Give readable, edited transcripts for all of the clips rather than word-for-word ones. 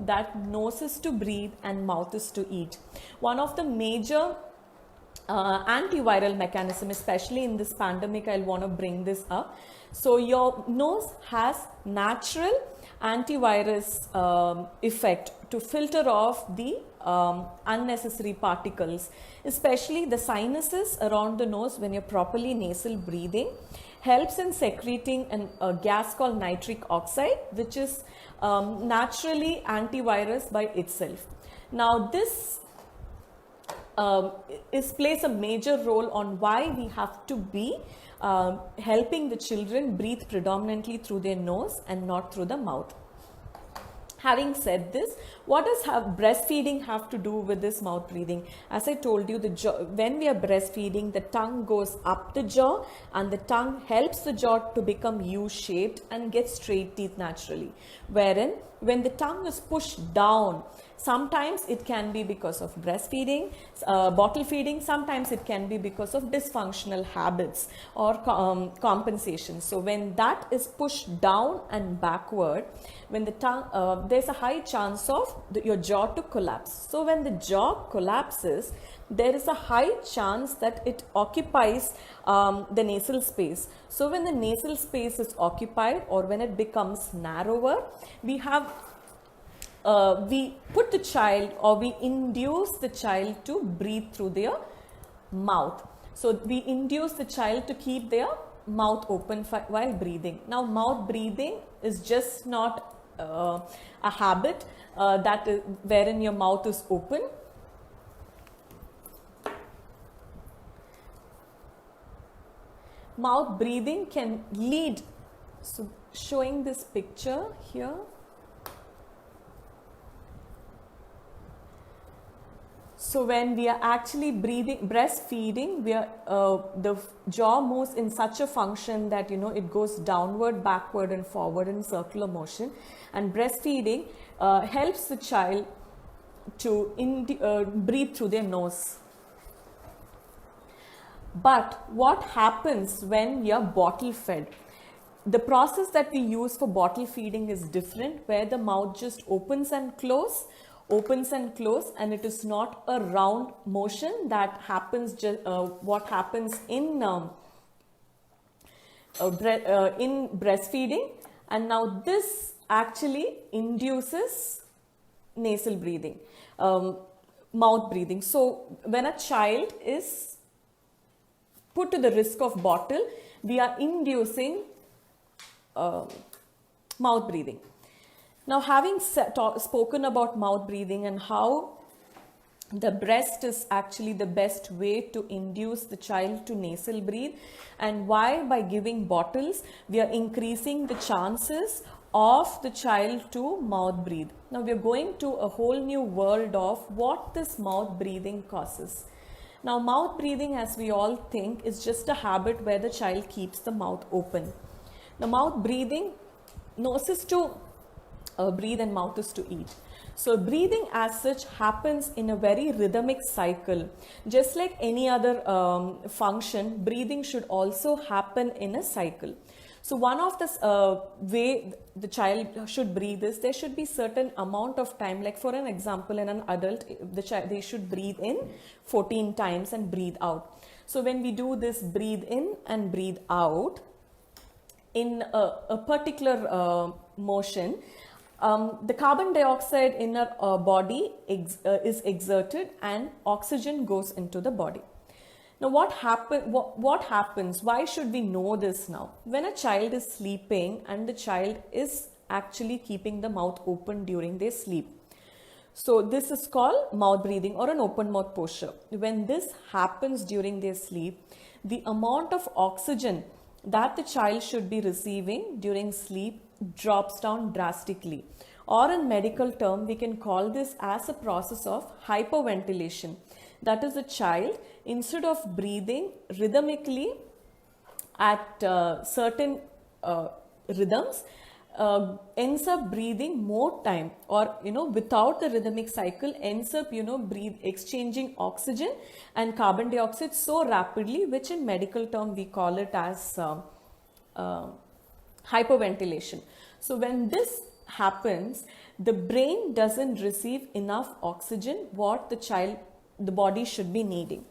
that nose is to breathe and mouth is to eat. One of the major antiviral mechanism, especially in this pandemic, I'll want to bring this up. So your nose has natural antivirus effect to filter off the unnecessary particles, especially the sinuses around the nose. When you're properly nasal breathing, helps in secreting a gas called nitric oxide, which is naturally antivirus by itself. Now this plays a major role on why we have to be helping the children breathe predominantly through their nose and not through the mouth. Having said this, what does breastfeeding have to do with this mouth breathing? As I told you, when we are breastfeeding, the tongue goes up the jaw and the tongue helps the jaw to become U-shaped and get straight teeth naturally. Wherein, when the tongue is pushed down, sometimes it can be because of breastfeeding, bottle feeding, sometimes it can be because of dysfunctional habits or compensation. So when that is pushed down and backward, when the tongue, there's a high chance of your jaw to collapse. So when the jaw collapses, there is a high chance that it occupies the nasal space. So when the nasal space is occupied or when it becomes narrower, we put the child, or we induce the child to breathe through their mouth. So we induce the child to keep their mouth open while breathing. Now mouth breathing is just not a habit that is wherein your mouth is open. Mouth breathing can lead, so showing this picture here. So when we are actually breastfeeding, the jaw moves in such a function that it goes downward, backward and forward in circular motion. And breastfeeding helps the child to breathe through their nose. But what happens when you're bottle fed? The process that we use for bottle feeding is different, where the mouth just opens and closes, and it is not a round motion that happens what happens in breastfeeding. And now this actually induces nasal breathing, mouth breathing. So when a child is put to the risk of bottle, we are inducing mouth breathing. Now, having spoken about mouth breathing and how the breast is actually the best way to induce the child to nasal breathe, and why by giving bottles we are increasing the chances of the child to mouth breathe. Now we are going to a whole new world of what this mouth breathing causes. Now mouth breathing, as we all think, is just a habit where the child keeps the mouth open. Now mouth breathing, nose is to breathe and mouth is to eat. So breathing as such happens in a very rhythmic cycle. Just like any other function, breathing should also happen in a cycle. So one of the way the child should breathe is there should be certain amount of time, like for an example, in an adult, they should breathe in 14 times and breathe out. So when we do this breathe in and breathe out in a particular motion, the carbon dioxide in our body is exerted and oxygen goes into the body. Now what happens? Why should we know this now? When a child is sleeping and the child is actually keeping the mouth open during their sleep. So this is called mouth breathing or an open mouth posture. When this happens during their sleep, the amount of oxygen that the child should be receiving during sleep drops down drastically. Or in medical term, we can call this as a process of hyperventilation. That is, a child, instead of breathing rhythmically at certain rhythms, ends up breathing more time, or without the rhythmic cycle, ends up exchanging oxygen and carbon dioxide so rapidly, which in medical term we call it as hyperventilation. So when this happens, the brain doesn't receive enough oxygen what the body should be needing.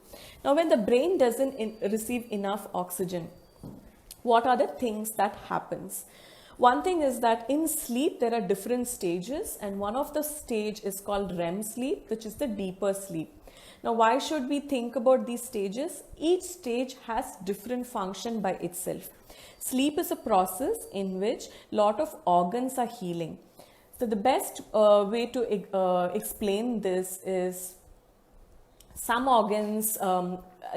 Now, when the brain doesn't receive enough oxygen, what are the things that happens? One thing is that in sleep there are different stages, and one of the stage is called Rem sleep, which is the deeper sleep. Now, why should we think about these stages? Each stage has different function by itself. Sleep is a process in which lot of organs are healing. So the best way to explain this is, some organs,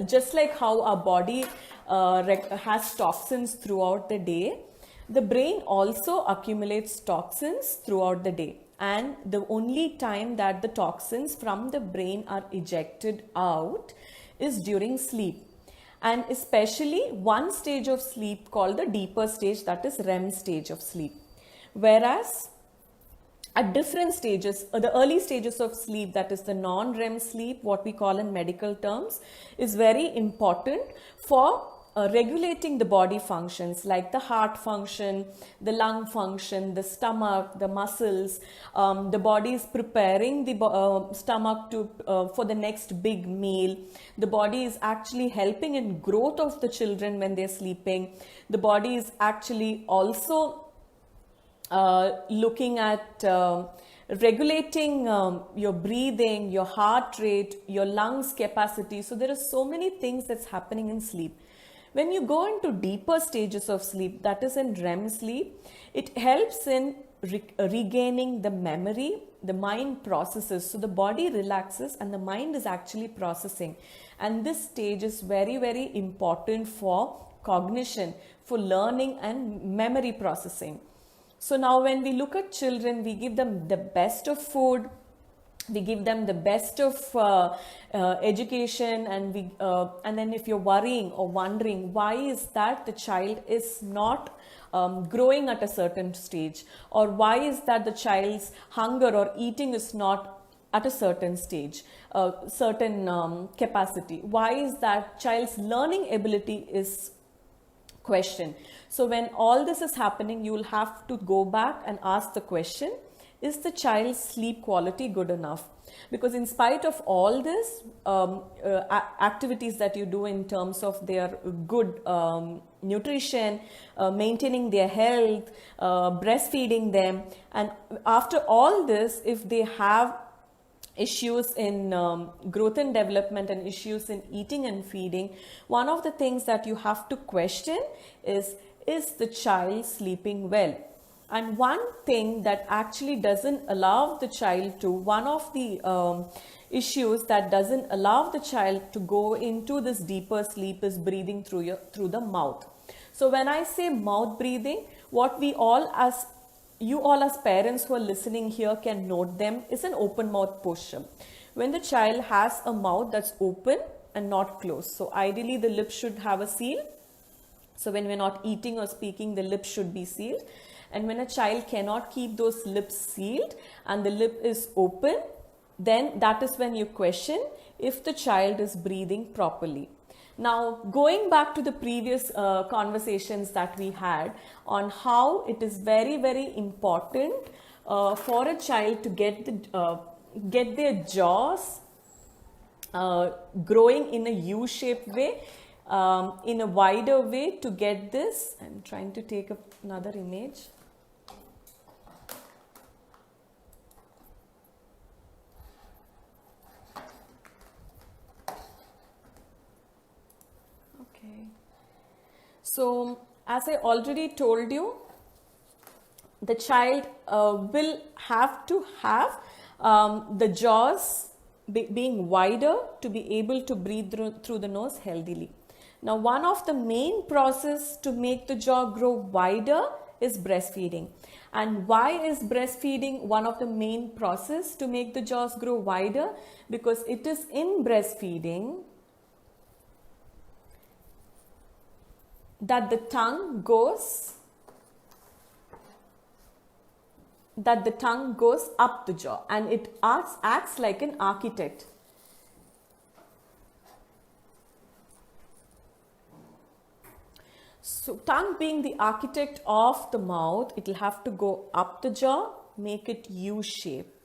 just like how our body has toxins throughout the day, the brain also accumulates toxins throughout the day. And the only time that the toxins from the brain are ejected out is during sleep. And especially one stage of sleep called the deeper stage, that is Rem stage of sleep. Whereas at different stages, the early stages of sleep, that is the non-REM sleep, what we call in medical terms, is very important for regulating the body functions like the heart function, the lung function, the stomach, the muscles. The body is preparing the stomach for the next big meal. The body is actually helping in growth of the children when they're sleeping. The body is actually also looking at regulating your breathing, your heart rate, your lungs capacity. So there are so many things that's happening in sleep. When you go into deeper stages of sleep, that is in REM sleep, it helps in regaining the memory. The mind processes, so the body relaxes and the mind is actually processing. And this stage is very, very important for cognition, for learning and memory processing. So now when we look at children, we give them the best of food, we give them the best of education, and then if you're worrying or wondering why is that the child is not growing at a certain stage, or why is that the child's hunger or eating is not at a certain stage, certain capacity, why is that child's learning ability is questioned. So when all this is happening, you will have to go back and ask the question, is the child's sleep quality good enough? Because in spite of all this activities that you do in terms of their good nutrition, maintaining their health, breastfeeding them, and after all this, if they have issues in growth and development and issues in eating and feeding, one of the things that you have to question is the child sleeping well? And one thing that actually doesn't allow the child to, one of the issues that doesn't allow the child to go into this deeper sleep is breathing through the mouth. So when I say mouth breathing, what you all as parents who are listening here can note them is an open mouth posture. When the child has a mouth that's open and not closed. So ideally the lips should have a seal. So when we're not eating or speaking, the lips should be sealed. And when a child cannot keep those lips sealed and the lip is open, then that is when you question if the child is breathing properly. Now, going back to the previous conversations that we had on how it is very, very important for a child to get their jaws growing in a U-shaped way, in a wider way to get this. I'm trying to take another image. So, as I already told you, the child will have to have the jaws being wider to be able to breathe through the nose healthily. Now, one of the main process to make the jaw grow wider is breastfeeding. And why is breastfeeding one of the main process to make the jaws grow wider? Because it is in breastfeeding that the tongue goes up the jaw, and it acts like an architect. So tongue being the architect of the mouth, it will have to go up the jaw make it U shape.